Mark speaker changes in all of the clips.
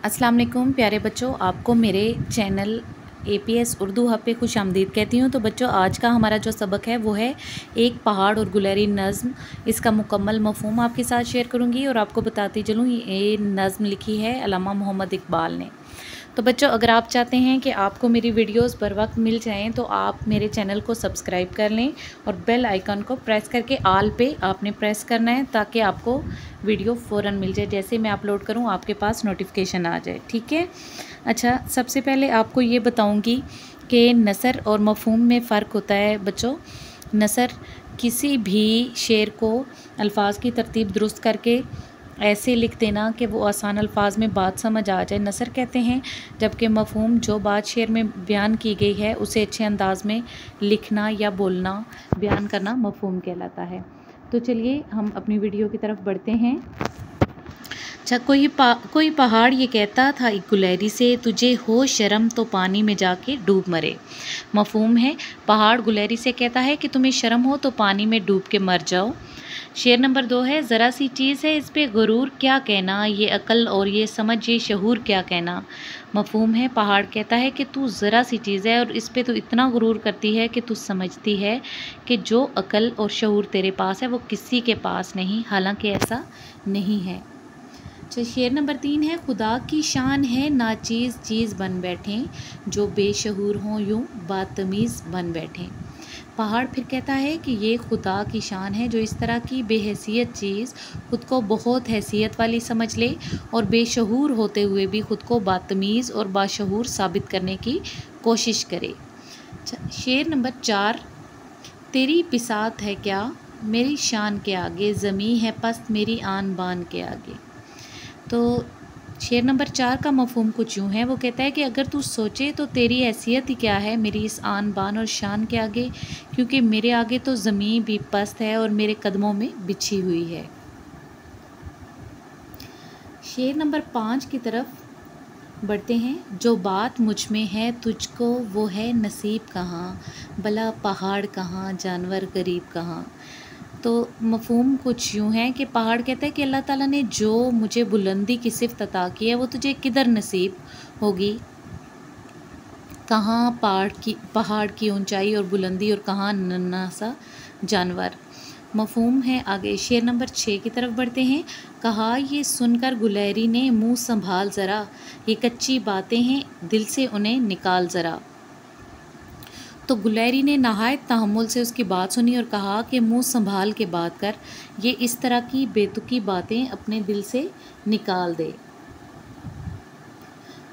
Speaker 1: अस्सलाम वालेकुम प्यारे बच्चों, आपको मेरे चैनल APS उर्दू हब पे खुश आमदीद कहती हूँ। तो बच्चों, आज का हमारा जो सबक है वो है एक पहाड़ और गुलहरी नज़्म। इसका मुकम्मल मफ़हूम आपके साथ शेयर करूँगी और आपको बताती चलूँ ये नज़्म लिखी है अल्लामा मोहम्मद इकबाल ने। तो बच्चों, अगर आप चाहते हैं कि आपको मेरी वीडियोस बर वक्त मिल जाएं तो आप मेरे चैनल को सब्सक्राइब कर लें और बेल आइकन को प्रेस करके आल पे आपने प्रेस करना है ताकि आपको वीडियो फ़ौरन मिल जाए। जैसे मैं अपलोड करूं आपके पास नोटिफिकेशन आ जाए, ठीक है। अच्छा, सबसे पहले आपको ये बताऊंगी कि नसर और मफ़हूम में फ़र्क होता है बच्चों। नसर किसी भी शेर को अल्फाज की तरतीब दुरुस्त करके ऐसे लिख देना कि वो आसान अल्फाज में बात समझ आ जाए, नसर कहते हैं। जबकि मफ़हूम जो बात शेर में बयान की गई है उसे अच्छे अंदाज में लिखना या बोलना, बयान करना मफ़हूम कहलाता है। तो चलिए हम अपनी वीडियो की तरफ बढ़ते हैं। अच्छा, कोई पहाड़ ये कहता था एक गुलहरी से, तुझे हो शर्म तो पानी में जाके डूब मरे। मफ़हूम है, पहाड़ गुलहरी से कहता है कि तुम्हें शर्म हो तो पानी में डूब के मर जाओ। शेर नंबर 2 है, ज़रा सी चीज़ है इस पे गुरूर क्या कहना, ये अक्ल और ये समझ ये शहूर क्या कहना। मफ़हूम है, पहाड़ कहता है कि तू ज़रा सी चीज़ है और इस पे तू इतना गुरूर करती है कि तू समझती है कि जो अक्ल और शहूर तेरे पास है वो किसी के पास नहीं, हालांकि ऐसा नहीं है। अच्छा, शेर नंबर 3 है, खुदा की शान है नाचीज़ चीज़ बन बैठें, जो बेशहूर हों यूँ बातमीज़ बन बैठें। पहाड़ फिर कहता है कि ये खुदा की शान है जो इस तरह की बेहैसियत चीज़ खुद को बहुत हैसियत वाली समझ ले और बेशहूर होते हुए भी खुद को बातमीज़ और बाशहूर साबित करने की कोशिश करे। शेर नंबर 4, तेरी बिसात है क्या मेरी शान के आगे, ज़मीं है पस्त मेरी आन बान के आगे। तो शेर नंबर 4 का मफ़हूम कुछ यूँ है, वो कहता है कि अगर तू सोचे तो तेरी हैसियत ही क्या है मेरी इस आन बान और शान के आगे, क्योंकि मेरे आगे तो ज़मीन भी पस्त है और मेरे कदमों में बिछी हुई है। शेर नंबर 5 की तरफ बढ़ते हैं। जो बात मुझ में है तुझको वो है नसीब कहाँ, भला पहाड़ कहाँ जानवर गरीब कहाँ। तो मफ़हूम कुछ यूँ है कि पहाड़ कहता है कि अल्लाह ताला ने जो मुझे बुलंदी की सिफ़त अता की है वो तुझे किधर नसीब होगी, कहाँ पहाड़ की ऊंचाई और बुलंदी और कहाँ नन्हा सा जानवर। मफ़हूम है आगे शेर नंबर 6 की तरफ बढ़ते हैं। कहा ये सुनकर गुलहरी ने मुंह संभाल ज़रा, ये कच्ची बातें हैं दिल से उन्हें निकाल ज़रा। तो गुलहरी ने नहायत तहम्मुल से उसकी बात सुनी और कहा कि मुंह संभाल के बात कर, ये इस तरह की बेतुकी बातें अपने दिल से निकाल दे।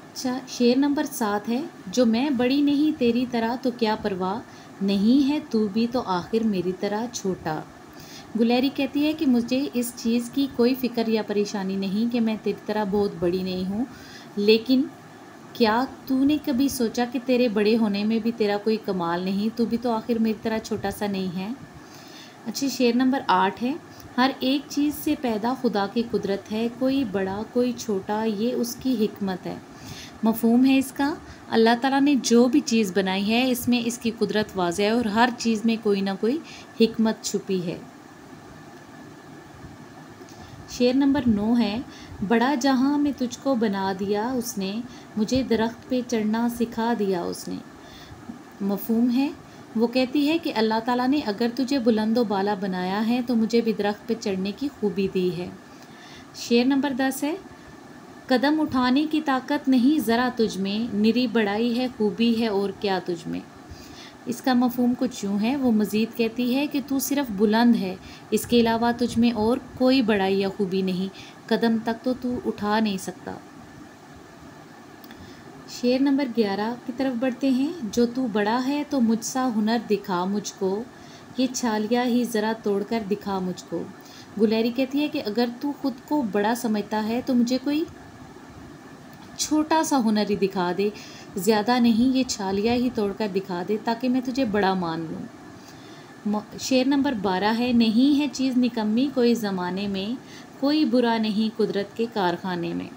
Speaker 1: अच्छा, शेर नंबर 7 है, जो मैं बड़ी नहीं तेरी तरह तो क्या परवाह, नहीं है तू भी तो आखिर मेरी तरह छोटा। गुलहरी कहती है कि मुझे इस चीज़ की कोई फ़िक्र या परेशानी नहीं कि मैं तेरी तरह बहुत बड़ी नहीं हूँ, लेकिन क्या तूने कभी सोचा कि तेरे बड़े होने में भी तेरा कोई कमाल नहीं, तू भी तो आखिर मेरी तरह छोटा सा नहीं है। अच्छी, शेर नंबर 8 है, हर एक चीज़ से पैदा खुदा की कुदरत है, कोई बड़ा कोई छोटा ये उसकी हिकमत है। मफ़हूम है इसका, अल्लाह ताला ने जो भी चीज़ बनाई है इसमें इसकी कुदरत वाज़ेह है और हर चीज़ में कोई ना कोई हिकमत छुपी है। शेर नंबर 9 है, बड़ा जहाँ में तुझको बना दिया उसने, मुझे दरख्त पे चढ़ना सिखा दिया उसने। मफ़हूम है, वो कहती है कि अल्लाह ताला ने अगर तुझे बुलंदो बाला बनाया है तो मुझे भी दरख्त पे चढ़ने की खूबी दी है। शेर नंबर 10 है, कदम उठाने की ताकत नहीं ज़रा तुझ में, निरी बड़ाई है खूबी है और क्या तुझ में। इसका मफ़हूम कुछ यूँ है, वो मज़ीद कहती है कि तू सिर्फ़ बुलंद है, इसके अलावा तुझ में और कोई बड़ाई या खूबी नहीं, कदम तक तो तू उठा नहीं सकता। शेर नंबर 11 की तरफ बढ़ते हैं। जो तू बड़ा है तो मुझसा हुनर दिखा मुझको, ये छालिया ही ज़रा तोड़कर दिखा मुझको। गुलहरी कहती है कि अगर तू खुद को बड़ा समझता है तो मुझे कोई छोटा सा हुनर ही दिखा दे, ज़्यादा नहीं, ये छालिया ही तोड़कर दिखा दे ताकि मैं तुझे बड़ा मान लूँ। शेर नंबर 12 है, नहीं है चीज़ निकम्मी कोई ज़माने में, कोई बुरा नहीं कुदरत के कारखाने में।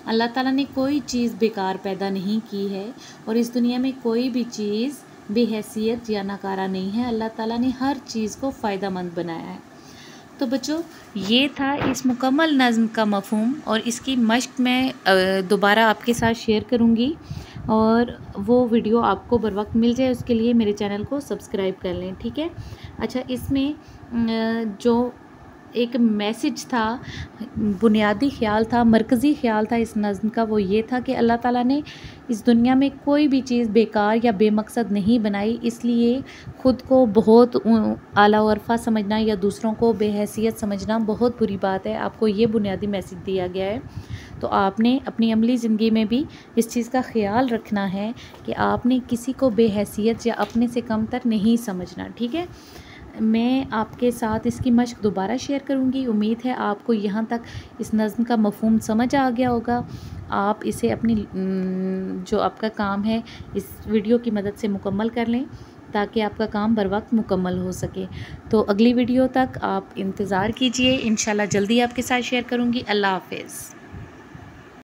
Speaker 1: अल्लाह ताला ने कोई चीज़ बेकार पैदा नहीं की है और इस दुनिया में कोई भी चीज़ बेहैसियत या नकारा नहीं है। अल्लाह ताला ने हर चीज़ को फ़ायदा मंद बनाया है। तो बच्चों ये था इस मुकम्मल नज़्म का मफ़हूम, और इसकी मश्क मैं दोबारा आपके साथ शेयर करूँगी, और वो वीडियो आपको बर वक्त मिल जाए उसके लिए मेरे चैनल को सब्सक्राइब कर लें, ठीक है। अच्छा, इसमें जो एक मैसेज था, बुनियादी ख़्याल था, मरकज़ी ख़्याल था इस नज़्म का, वो ये था कि अल्लाह ताला ने इस दुनिया में कोई भी चीज़ बेकार या बेमकसद नहीं बनाई, इसलिए ख़ुद को बहुत आला वरफ़ा समझना या दूसरों को बेहैसियत समझना बहुत बुरी बात है। आपको ये बुनियादी मैसेज दिया गया है। तो आपने अपनी अमली ज़िंदगी में भी इस चीज़ का ख़्याल रखना है कि आपने किसी को बेहैसियत या अपने से कमतर नहीं समझना, ठीक है। मैं आपके साथ इसकी मश्क दोबारा शेयर करूंगी। उम्मीद है आपको यहाँ तक इस नज़्म का मफ़हूम समझ आ गया होगा। आप इसे अपनी जो आपका काम है इस वीडियो की मदद से मुकम्मल कर लें, ताकि आपका काम बर वक्त मुकम्मल हो सके। तो अगली वीडियो तक आप इंतज़ार कीजिए, इंशाल्लाह जल्दी आपके साथ शेयर करूँगी। अल्लाह हाफ़िज़।